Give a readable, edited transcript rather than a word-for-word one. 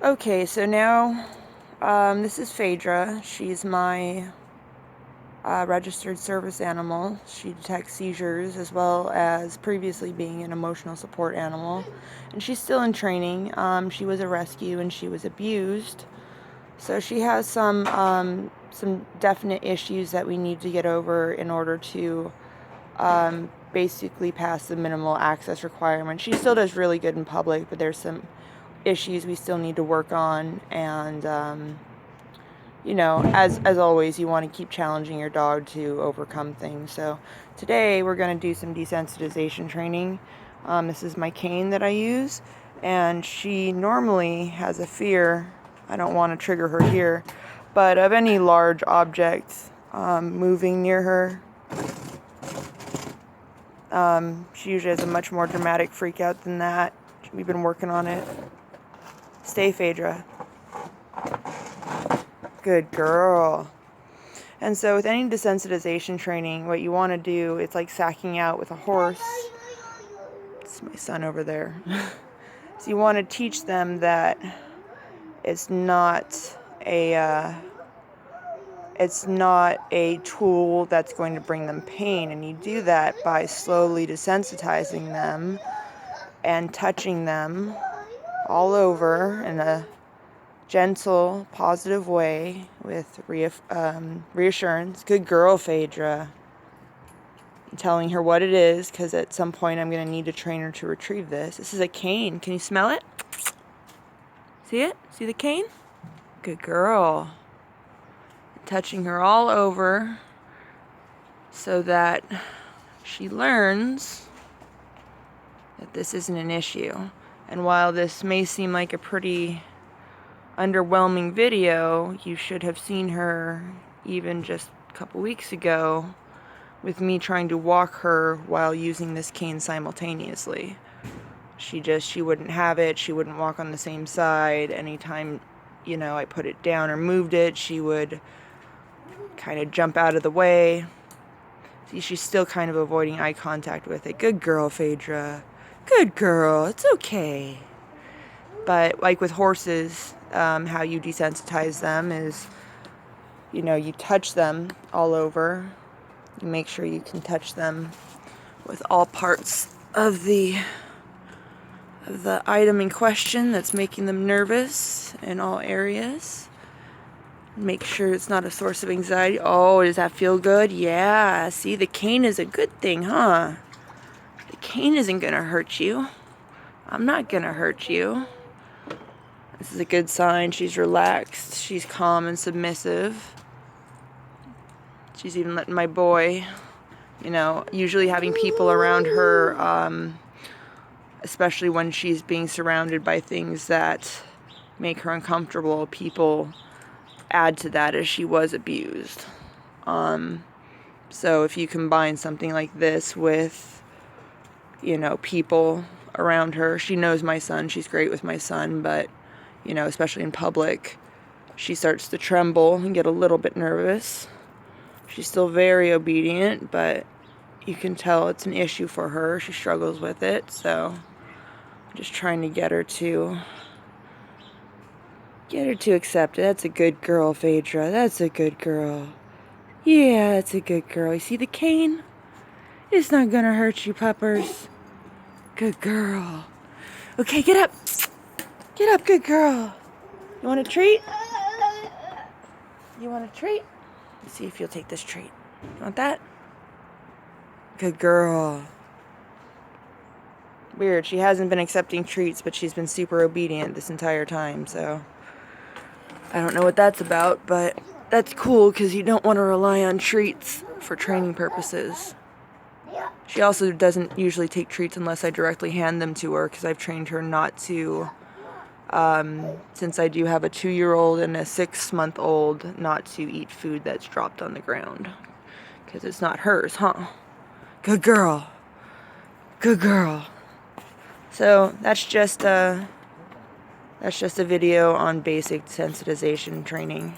Okay, so now this is Phaedra. She's my registered service animal. She detects seizures as well as previously being an emotional support animal. And she's still in training. She was a rescue and she was abused. So she has some definite issues that we need to get over in order to basically pass the minimal access requirement. She still does really good in public, but there's some issues we still need to work on, and you know, as always, you want to keep challenging your dog to overcome things. So today we're going to do some desensitization training. This is my cane that I use, and she normally has a fear, I don't want to trigger her here, but of any large objects moving near her. She usually has a much more dramatic freak out than that. We've been working on it. Stay, Phaedra. Good girl. And so with any desensitization training, what you want to do, it's like sacking out with a horse. It's my son over there. So you want to teach them that it's not a tool that's going to bring them pain, and you do that by slowly desensitizing them and touching them all over in a gentle, positive way with reassurance. Good girl, Phaedra. I'm telling her what it is, because at some point I'm going to need to train her to retrieve this. This is a cane. Can you smell it? See it? See the cane? Good girl. Touching her all over so that she learns that this isn't an issue. And while this may seem like a pretty underwhelming video, you should have seen her even just a couple weeks ago with me trying to walk her while using this cane simultaneously. She wouldn't have it. She wouldn't walk on the same side. Anytime, you know, I put it down or moved it, she would kind of jump out of the way. See, she's still kind of avoiding eye contact with it. Good girl, Phaedra. Good girl. It's okay. But like with horses, how you desensitize them is, you know, you touch them all over. You make sure you can touch them with all parts of the item in question that's making them nervous in all areas. Make sure it's not a source of anxiety. Oh, does that feel good? Yeah. See, the cane is a good thing, huh? The cane isn't gonna hurt you. I'm not gonna hurt you. This is a good sign. She's relaxed. She's calm and submissive. She's even letting my boy, you know, usually having people around her, especially when she's being surrounded by things that make her uncomfortable, people add to that as she was abused. So if you combine something like this with, you know, people around her, she knows my son, she's great with my son, but, you know, especially in public, she starts to tremble and get a little bit nervous. She's still very obedient, but you can tell it's an issue for her. She struggles with it, so I'm just trying to get her to accept it. That's a good girl, Phaedra. That's a good girl. Yeah, that's a good girl. You see the cane? It's not gonna hurt you, puppers. Good girl. Okay, get up. Get up, good girl. You want a treat? You want a treat? Let's see if you'll take this treat. You want that? Good girl. Weird, she hasn't been accepting treats, but she's been super obedient this entire time, so I don't know what that's about, but that's cool because you don't want to rely on treats for training purposes. She also doesn't usually take treats unless I directly hand them to her, because I've trained her not to, since I do have a 2-year-old and a 6-month-old, not to eat food that's dropped on the ground, because it's not hers, huh? Good girl. Good girl. So that's just a video on basic sensitization training.